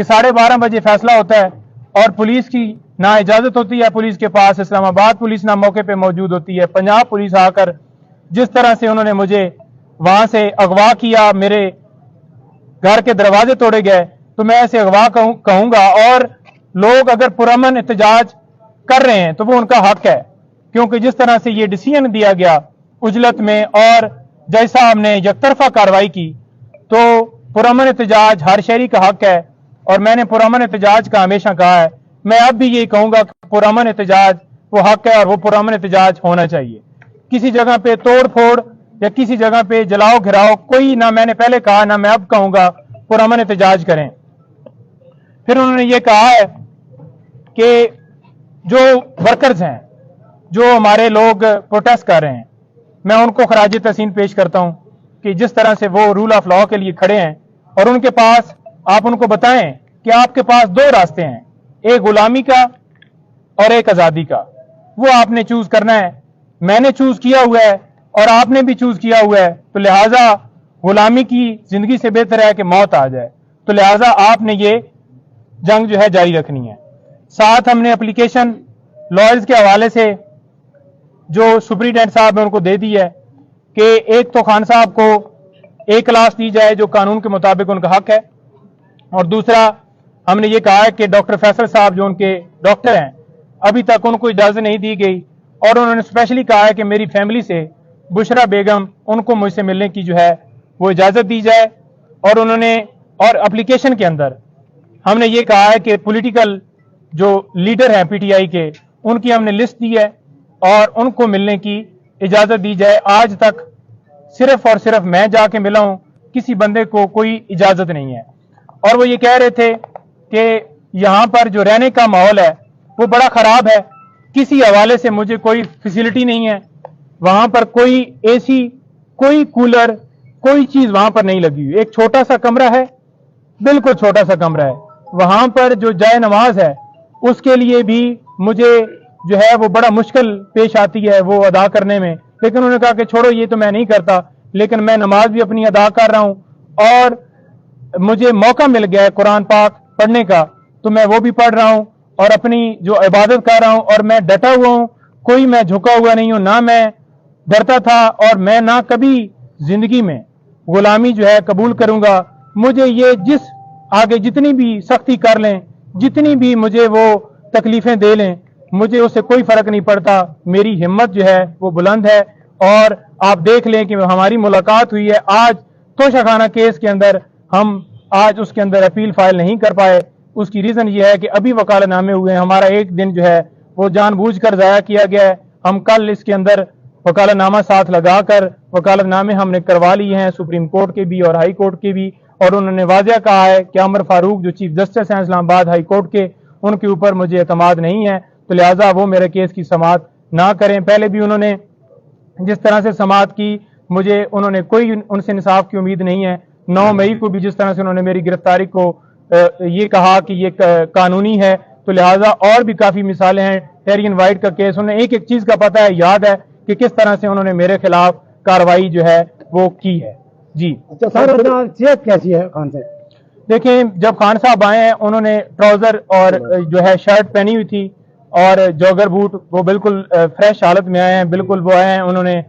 کہ 12:30 بجے فیصلہ ہوتا ہے اور پولیس کی نہ اجازت ہوتی ہے پولیس کے پاس، اسلام آباد پولیس نہ موقع پہ موجود ہوتی ہے، پنجاب پولیس آ کر جس طرح سے انہوں نے مجھے وہاں سے اغوا کیا، میرے گھر کے دروازے توڑے گئے، تو میں ایسے اغوا کہوں گا. اور لوگ اگر پرامن احتجاج کر رہے ہیں تو وہ ان کا حق ہے، کیونکہ جس طرح سے یہ ڈیسیژن دیا گیا اجلت میں اور جج صاحب نے یک طرفہ کارروائی کی، تو پرامن احتجاج ہر شہری کا حق ہے. اور میں نے پرامن احتجاج کا ہمیشہ کہا ہے، میں اب بھی یہی کہوں گا کہ پرامن احتجاج وہ حق ہے اور وہ پرامن احتجاج ہونا چاہیے. کسی جگہ پہ توڑ پھوڑ یا کسی جگہ پہ جلاؤ گھراؤ کوئی نہ، میں نے پہلے کہا نہ میں اب کہوں گا، پرامن احتجاج کریں. پھر انہوں نے یہ کہا ہے کہ جو ورکرز ہیں، جو ہمارے لوگ پروٹیسٹ کر رہے ہیں، میں ان کو خراج تحسین پیش کرتا ہوں کہ جس طرح سے وہ رول آف لا کے لیے کھڑے ہیں اور ان کے پاس، آپ ان کو بتائیں کہ آپ کے پاس 2 راستے ہیں، ایک غلامی کا اور ایک آزادی کا. وہ آپ نے چوز کرنا ہے. میں نے چوز کیا ہوا ہے اور آپ نے بھی چوز کیا ہوا ہے، تو لہٰذا غلامی کی زندگی سے بہتر ہے کہ موت آ جائے. تو لہٰذا آپ نے یہ جنگ جو ہے جاری رکھنی ہے. ساتھ ہم نے اپلیکیشن لائرز کے حوالے سے جو سپرنٹینڈنٹ صاحب نے ان کو دے دی ہے کہ ایک تو خان صاحب کو 1 کلاس دی جائے جو قانون کے مطابق ان کا حق ہے، اور دوسرا ہم نے یہ کہا ہے کہ ڈاکٹر فیصل صاحب جو ان کے ڈاکٹر ہیں ابھی تک ان کو اجازت نہیں دی گئی، اور انہوں نے اسپیشلی کہا ہے کہ میری فیملی سے بشرا بیگم ان کو مجھ سے ملنے کی جو ہے وہ اجازت دی جائے. اور انہوں نے اور اپلیکیشن کے اندر ہم نے یہ کہا ہے کہ پولیٹیکل جو لیڈر ہیں پی ٹی آئی کے، ان کی ہم نے لسٹ دی ہے اور ان کو ملنے کی اجازت دی جائے. آج تک صرف اور صرف میں جا کے ملا ہوں، کسی بندے کو کوئی اجازت نہیں ہے. اور وہ یہ کہہ رہے تھے کہ یہاں پر جو رہنے کا ماحول ہے وہ بڑا خراب ہے، کسی حوالے سے مجھے کوئی فیسلٹی نہیں ہے، وہاں پر کوئی اے سی، کوئی کولر، کوئی چیز وہاں پر نہیں لگی ہوئی. ایک چھوٹا سا کمرہ ہے، بالکل چھوٹا سا کمرہ ہے. وہاں پر جو جائے نماز ہے اس کے لیے بھی مجھے جو ہے وہ بڑا مشکل پیش آتی ہے وہ ادا کرنے میں. لیکن انہوں نے کہا کہ چھوڑو یہ تو میں نہیں کرتا، لیکن میں نماز بھی اپنی ادا کر رہا ہوں اور مجھے موقع مل گیا ہے قرآن پاک پڑھنے کا تو میں وہ بھی پڑھ رہا ہوں اور اپنی جو عبادت کر رہا ہوں، اور میں ڈٹا ہوا ہوں، کوئی میں جھکا ہوا نہیں ہوں، نہ میں ڈرتا تھا اور میں نہ کبھی زندگی میں غلامی جو ہے قبول کروں گا. مجھے یہ جس آگے جتنی بھی سختی کر لیں، جتنی بھی مجھے وہ تکلیفیں دے لیں، مجھے اس سے کوئی فرق نہیں پڑتا. میری ہمت جو ہے وہ بلند ہے. اور آپ دیکھ لیں کہ ہماری ملاقات ہوئی ہے آج توشہ خانہ کیس کے اندر، ہم آج اس کے اندر اپیل فائل نہیں کر پائے. اس کی ریزن یہ ہے کہ ابھی وکالت نامے ہوئے ہیں، ہمارا ایک دن جو ہے وہ جان بوجھ کر ضائع کیا گیا ہے. ہم کل اس کے اندر وکالت نامہ ساتھ لگا کر وکالت نامے ہم نے کروا لیے ہیں، سپریم کورٹ کے بھی اور ہائی کورٹ کے بھی. اور انہوں نے واضح کہا ہے کہ عمر فاروق جو چیف جسٹس ہیں اسلام آباد ہائی کورٹ کے، ان کے اوپر مجھے اعتماد نہیں ہے، تو لہٰذا وہ میرے کیس کی سماعت نہ کریں. پہلے بھی انہوں نے جس طرح سے سماعت کی، مجھے انہوں نے کوئی ان سے انصاف کی امید نہیں ہے. 9 مئی کو بھی جس طرح سے انہوں نے میری گرفتاری کو یہ کہا کہ یہ قانونی ہے، تو لہٰذا اور بھی کافی مثالیں ہیں. ٹیرین وائٹ کا کیس انہیں ایک چیز کا پتہ ہے، یاد ہے کہ کس طرح سے انہوں نے میرے خلاف کاروائی جو ہے وہ کی ہے. جی اچھا سر، صحت کیسی ہے خان سے؟ دیکھیں، جب خان صاحب آئے ہیں انہوں نے ٹراؤزر اور جو ہے شرٹ پہنی ہوئی تھی اور جوگر بوٹ، وہ بالکل فریش حالت میں آئے ہیں. بالکل وہ آئے ہیں، انہوں نے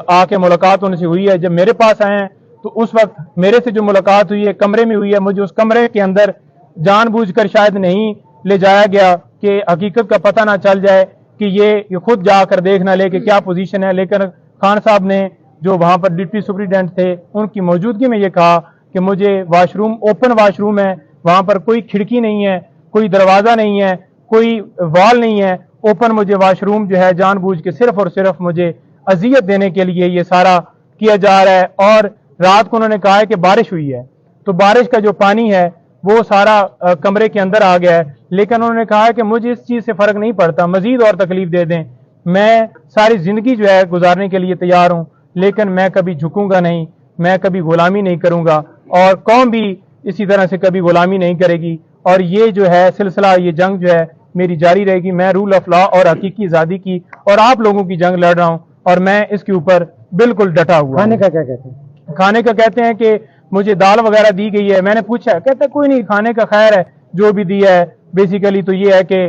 آ کے ملاقات ان سے ہوئی ہے. جب میرے پاس آئے ہیں تو اس وقت میرے سے جو ملاقات ہوئی ہے کمرے میں ہوئی ہے. مجھے اس کمرے کے اندر جان بوجھ کر شاید نہیں لے جایا گیا کہ حقیقت کا پتہ نہ چل جائے، کہ یہ خود جا کر دیکھ نہ لے کہ کیا پوزیشن ہے. لیکن خان صاحب نے جو وہاں پر ڈپٹی سپرنٹینڈنٹ تھے ان کی موجودگی میں یہ کہا کہ مجھے wash room, open wash room ہے، وہاں پر کوئی کھڑکی نہیں ہے، کوئی دروازہ نہیں ہے، کوئی وال نہیں ہے، اوپن مجھے واش روم جو ہے جان بوجھ کے صرف اور صرف مجھے اذیت دینے کے لیے یہ سارا کیا جا رہا ہے. اور رات کو انہوں نے کہا ہے کہ بارش ہوئی ہے تو بارش کا جو پانی ہے وہ سارا کمرے کے اندر آ گیا ہے. لیکن انہوں نے کہا ہے کہ مجھے اس چیز سے فرق نہیں پڑتا، مزید اور تکلیف دے دیں، میں ساری زندگی جو ہے گزارنے کے لیے تیار ہوں، لیکن میں کبھی جھکوں گا نہیں، میں کبھی غلامی نہیں کروں گا، اور قوم بھی اسی طرح سے کبھی غلامی نہیں کرے گی. اور یہ جو ہے سلسلہ، یہ جنگ جو ہے میری جاری رہے گی. میں رول آف لا اور حقیقی آزادی کی اور آپ لوگوں کی جنگ لڑ رہا ہوں، اور میں اس کے اوپر بالکل ڈٹا ہوا. کھانے کا کیا کہتے ہیں؟ کھانے کا کہتے ہیں کہ مجھے دال وغیرہ دی گئی ہے. میں نے پوچھا، کہتا کوئی نہیں، کھانے کا خیر ہے، جو بھی دیا ہے بیسیکلی تو یہ ہے کہ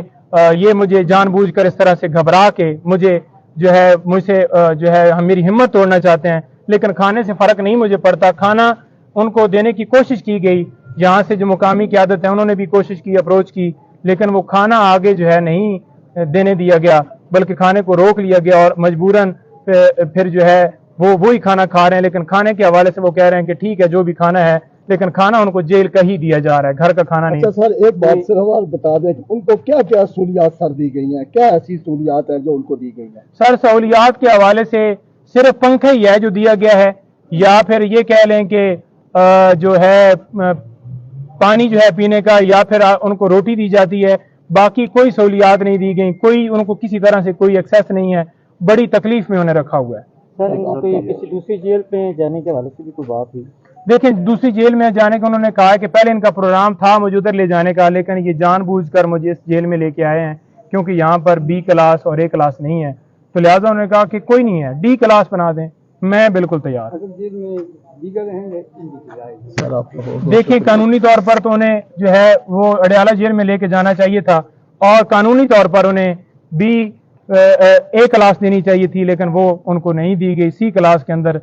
یہ مجھے جان بوجھ کر اس طرح سے گھبرا کے مجھے جو ہے مجھ سے جو ہے میری ہمت توڑنا چاہتے ہیں، لیکن کھانے سے فرق نہیں مجھے پڑتا. کھانا ان کو دینے کی کوشش کی گئی، یہاں سے جو مقامی قیادت ہے انہوں نے بھی کوشش کی، اپروچ کی، لیکن وہ کھانا آگے جو ہے نہیں دینے دیا گیا، بلکہ کھانے کو روک لیا گیا اور مجبوراً پھر جو ہے وہ وہی کھانا کھا رہے ہیں. لیکن کھانے کے حوالے سے وہ کہہ رہے ہیں کہ ٹھیک ہے جو بھی کھانا ہے، لیکن کھانا ان کو جیل کا ہی دیا جا رہا ہے، گھر کا کھانا نہیں. اچھا سر، ایک بات صرف اور بتا دیں کہ ان کو کیا کیا سہولیات سر دی گئی ہیں، کیا ایسی سہولیات ہیں جو ان کو دی گئی ہیں؟ سر سہولیات کے حوالے سے صرف پنکھا ہی ہے جو دیا گیا ہے، یا پھر یہ کہہ لیں کہ جو ہے پانی جو ہے پینے کا، یا پھر ان کو روٹی دی جاتی ہے. باقی کوئی سہولیات نہیں دی گئی، کوئی ان کو کسی طرح سے کوئی ایکسیس نہیں ہے. بڑی تکلیف میں انہیں رکھا ہوا ہے. سر کسی دوسری جیل پہ جانے کے حوالے سے بھی کوئی بات ہوئی؟ دیکھیں دوسری جیل میں جانے کا انہوں نے کہا کہ پہلے ان کا پروگرام تھا مجھے ادھر لے جانے کا، لیکن یہ جان بوجھ کر مجھے اس جیل میں لے کے آئے ہیں کیونکہ یہاں پر بی کلاس اور اے کلاس نہیں ہے، تو لہٰذا انہوں نے کہا کہ کوئی نہیں ہے ڈی کلاس بنا دیں. میں بالکل تیار. دیکھیں قانونی طور پر تو انہیں جو ہے وہ اڈیالہ جیل میں لے کے جانا چاہیے تھا، اور قانونی طور پر انہیں بی اے کلاس دینی چاہیے تھی، لیکن وہ ان کو نہیں دی گئی. سی کلاس کے اندر